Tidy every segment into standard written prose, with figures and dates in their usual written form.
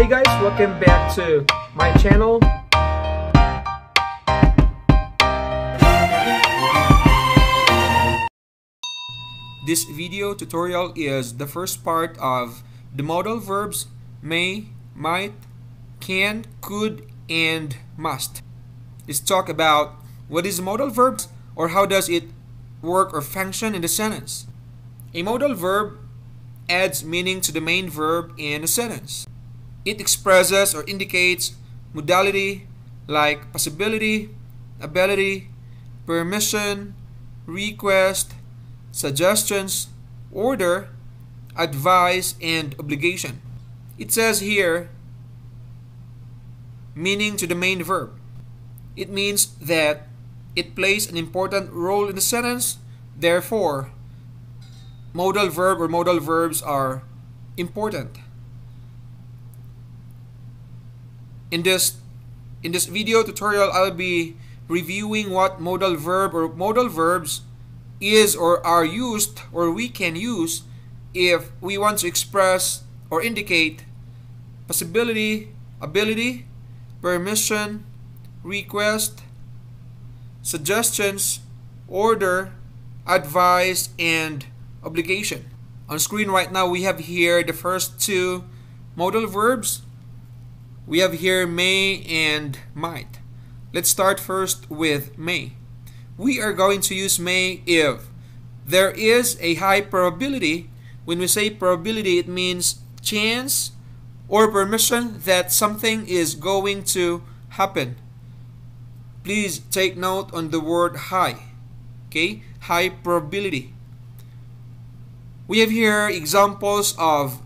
Hey guys, welcome back to my channel. This video tutorial is the first part of the modal verbs may, might, can, could, and must. Let's talk about what is modal verbs or how does it work or function in the sentence. A modal verb adds meaning to the main verb in a sentence. It expresses or indicates modality like possibility, ability, permission, request, suggestions, order, advice, and obligation. It says here, meaning to the main verb. It means that it plays an important role in the sentence. Therefore, modal verb or modal verbs are important. In this video tutorial, I'll be reviewing what modal verb or modal verbs is or are used or we can use if we want to express or indicate possibility, ability, permission, request, suggestions, order, advice, and obligation. On screen right now, we have here the first two modal verbs. We have here may and might. Let's start first with may. We are going to use may if there is a high probability. When we say probability, it means chance or permission that something is going to happen. Please take note on the word high. Okay, high probability. We have here examples of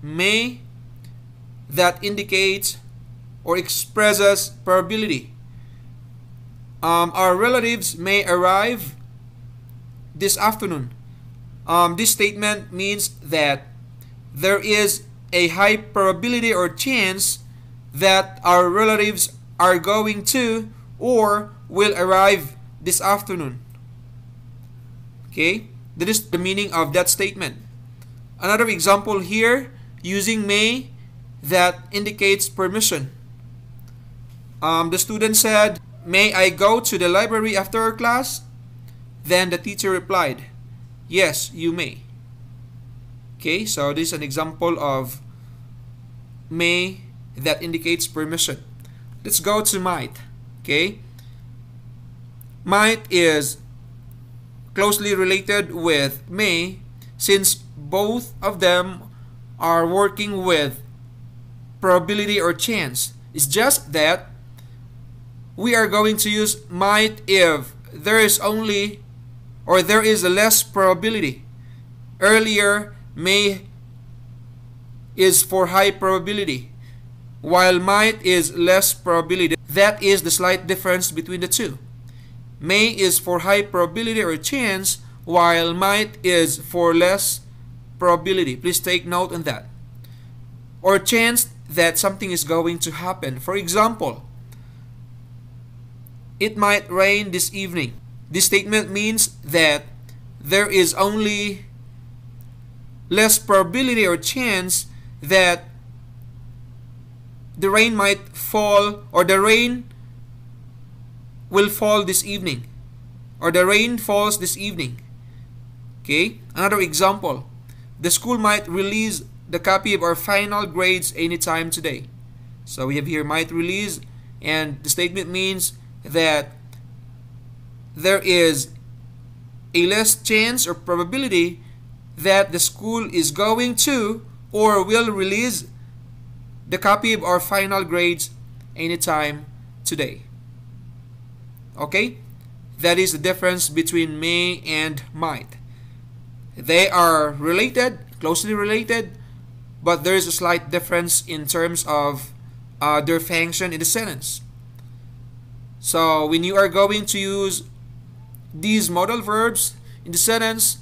may that indicates or expresses probability. Our relatives may arrive this afternoon. This statement means that there is a high probability or chance that our relatives are going to or will arrive this afternoon. Okay, that is the meaning of that statement. Another example here using may that indicates permission. The student said, "May I go to the library after our class?" Then the teacher replied, "Yes, you may." Okay, so this is an example of may that indicates permission. Let's go to might. Okay, might is closely related with may since both of them are working with probability or chance. It's just that we are going to use might if there is only or there is a less probability. Earlier, may is for high probability, while might is less probability. That is the slight difference between the two. May is for high probability or chance, while might is for less probability. Please take note on that. Or chance that something is going to happen. For example, it might rain this evening. This statement means that there is only less probability or chance that the rain might fall or the rain will fall this evening or the rain falls this evening. Okay, another example, the school might release the copy of our final grades anytime today. So we have here might release, and the statement means that there is a less chance or probability that the school is going to or will release the copy of our final grades anytime today. Okay, that is the difference between may and might. They are related, closely related, but there is a slight difference in terms of their function in the sentence. So when you are going to use these modal verbs in the sentence,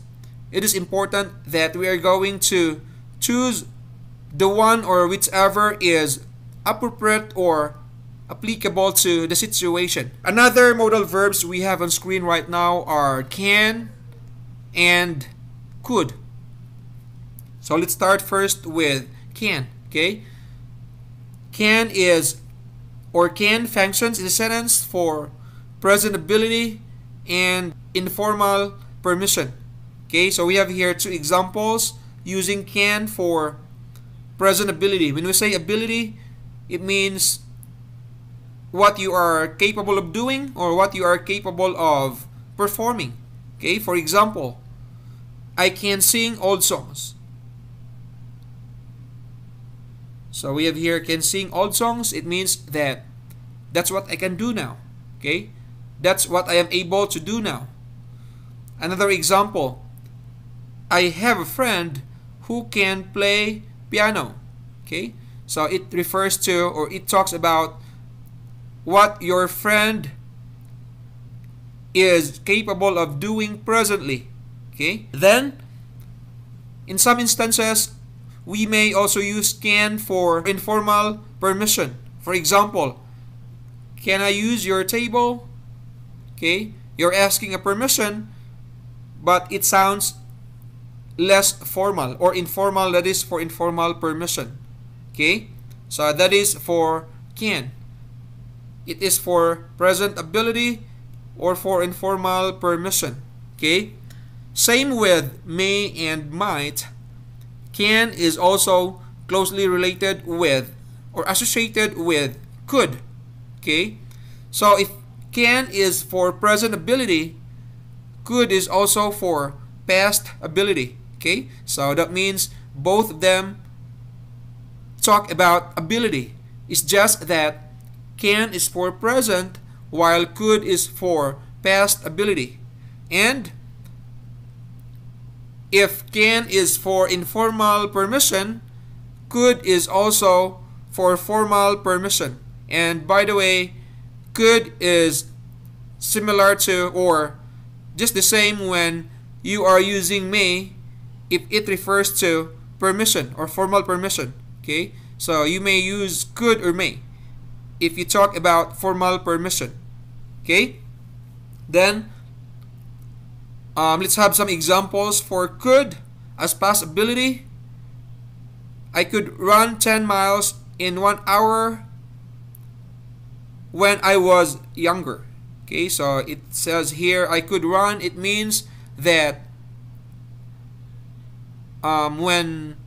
it is important that we are going to choose the one or whichever is appropriate or applicable to the situation. Another modal verbs we have on screen right now are can and could. So let's start first with can. Okay, can is, or can functions in a sentence for present ability and informal permission. Okay, so we have here two examples using can for present ability. When we say ability, it means what you are capable of doing or what you are capable of performing. Okay, for example, I can sing old songs. So we have here can sing old songs. It means that that's what I can do now. Okay, that's what I am able to do now. Another example, I have a friend who can play piano. Okay, so it refers to, or it talks about what your friend is capable of doing presently. Okay, then in some instances we may also use can for informal permission. For example, can I use your table? Okay, you're asking a permission, but it sounds less formal or informal. That is for informal permission. Okay, so that is for can. It is for present ability or for informal permission. Okay, same with may and might. Can is also closely related with or associated with could. Okay, so if can is for present ability, could is also for past ability. Okay, so that means both of them talk about ability. It's just that can is for present while could is for past ability. And if can is for informal permission, could is also for formal permission. And by the way, could is similar to or just the same when you are using may if it refers to permission or formal permission. Okay, so you may use could or may if you talk about formal permission. Okay, then let's have some examples for could as past ability. I could run 10 miles in 1 hour when I was younger. Okay, so it says here I could run. It means that when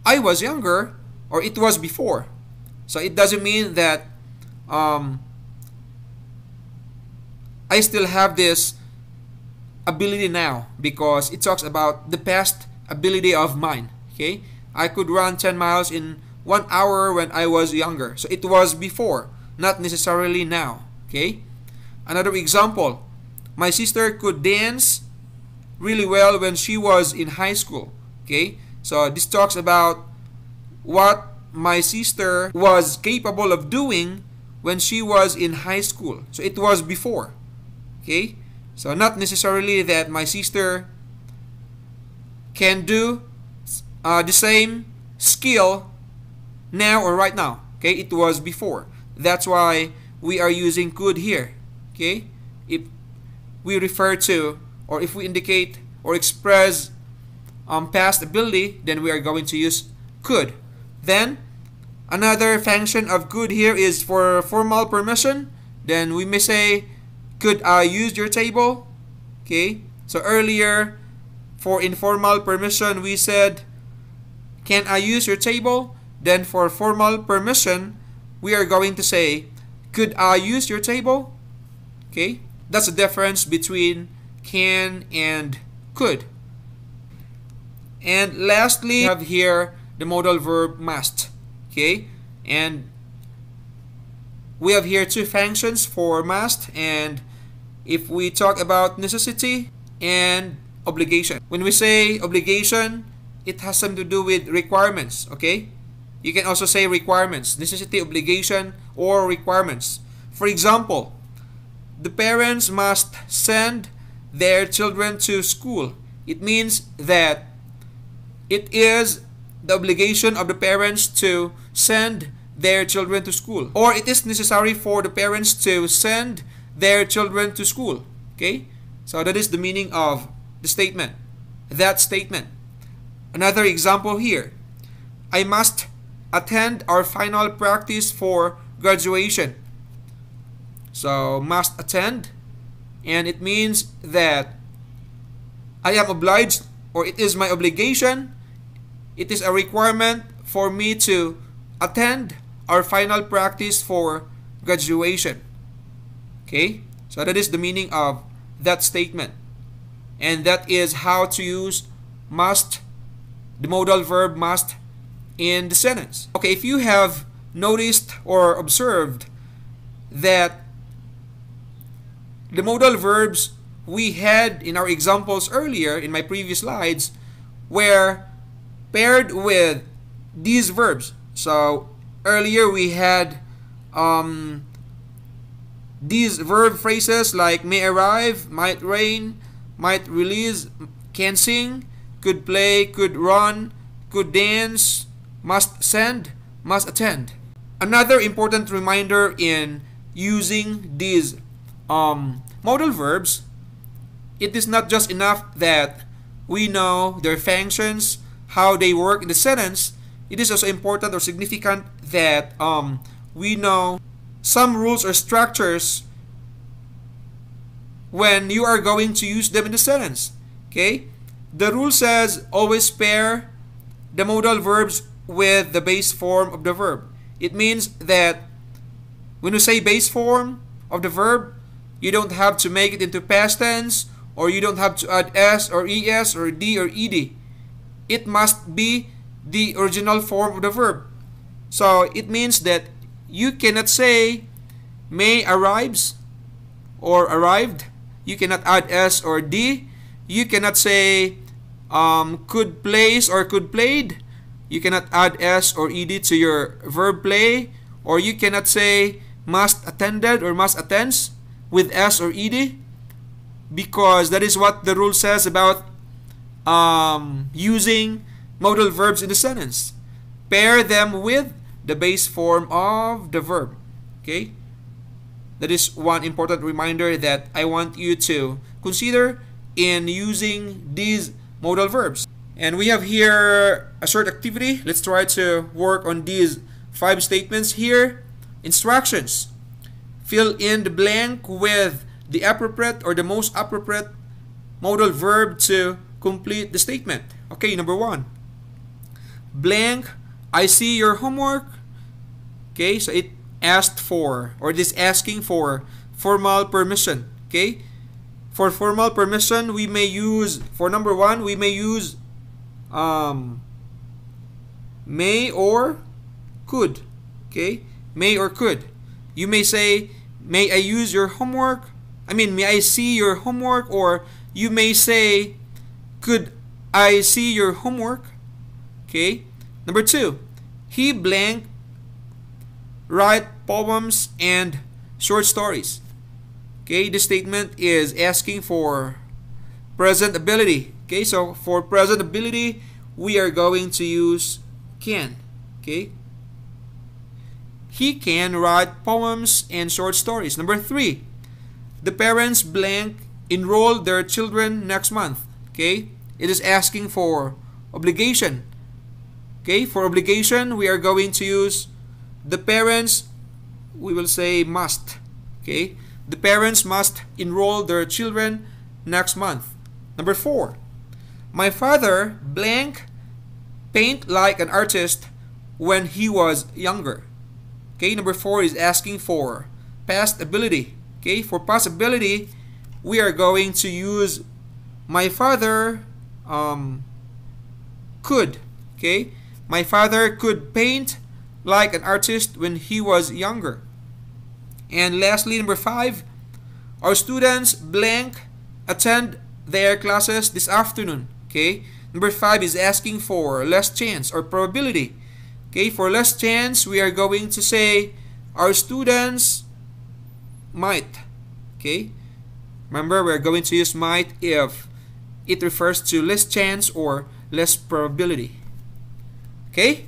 I was younger, or it was before. So it doesn't mean that I still have this ability now, because it talks about the past ability of mine. Okay, I could run 10 miles in 1 hour when I was younger. So it was before, not necessarily now. Okay, another example, my sister could dance really well when she was in high school. Okay, so this talks about what my sister was capable of doing when she was in high school. So it was before. Okay, so not necessarily that my sister can do the same skill now or right now. Okay, it was before. That's why we are using could here. Okay, if we refer to, or if we indicate or express past ability, then we are going to use could. Then another function of could here is for formal permission. Then we may say, could I use your table? Okay, so earlier for informal permission we said, can I use your table? Then for formal permission we are going to say, could I use your table? Okay, that's the difference between can and could. And lastly, we have here the modal verb must. Okay, and we have here two functions for must, and if we talk about necessity and obligation. When we say obligation, it has something to do with requirements. Okay, you can also say requirements, necessity, obligation, or requirements. For example, the parents must send their children to school. It means that it is the obligation of the parents to send their children to school, or it is necessary for the parents to send their children to school. Okay, so that is the meaning of the statement, that statement. Another example here, I must attend our final practice for graduation. So must attend, and it means that I am obliged, or it is my obligation, it is a requirement for me to attend our final practice for graduation. Okay, so that is the meaning of that statement, and that is how to use must, the modal verb must, in the sentence. Okay, if you have noticed or observed that the modal verbs we had in our examples earlier in my previous slides were paired with these verbs. So earlier we had these verb phrases like may arrive, might rain, might release, can sing, could play, could run, could dance, must send, must attend. Another important reminder in using these modal verbs, it is not just enough that we know their functions, how they work in the sentence. It is also important or significant that we know some rules or structures when you are going to use them in the sentence. Okay? The rule says always pair the modal verbs with the base form of the verb. It means that when you say base form of the verb, you don't have to make it into past tense, or you don't have to add s or es or d or ed. It must be the original form of the verb. So it means that you cannot say may arrives or arrived. You cannot add s or d. You cannot say could plays or could played. You cannot add s or ed to your verb play. Or you cannot say must attended or must attends with s or ed, because that is what the rule says about using modal verbs in the sentence. Pair them with the base form of the verb. Okay? That is one important reminder that I want you to consider in using these modal verbs. And we have here a short activity. Let's try to work on these 5 statements here. Instructions. Fill in the blank with the appropriate or the most appropriate modal verb to complete the statement. Okay, number 1. Blank, I see your homework. Okay, so it asked for, or it is asking for, formal permission. Okay, for formal permission, we may use, for number 1, we may use may or could. Okay, may or could. You may say, may I use your homework? May I see your homework? Or you may say, could I see your homework? Okay. Number 2, he blank write poems and short stories. Okay, this statement is asking for present ability. Okay, so for present ability, we are going to use can. Okay. He can write poems and short stories. Number 3, the parents blank enroll their children next month. Okay, it is asking for obligation. Okay, for obligation, we are going to use the parents, we will say must. Okay, the parents must enroll their children next month. Number 4, my father blank paint like an artist when he was younger. Okay, number 4 is asking for past ability. Okay, for past ability, we are going to use my father could. Okay, my father could paint like an artist when he was younger. And lastly, number 5, our students blank attend their classes this afternoon. Okay, number 5 is asking for less chance or probability. Okay, for less chance, we are going to say our students might. Okay, remember, we're going to use might if it refers to less chance or less probability. Okay,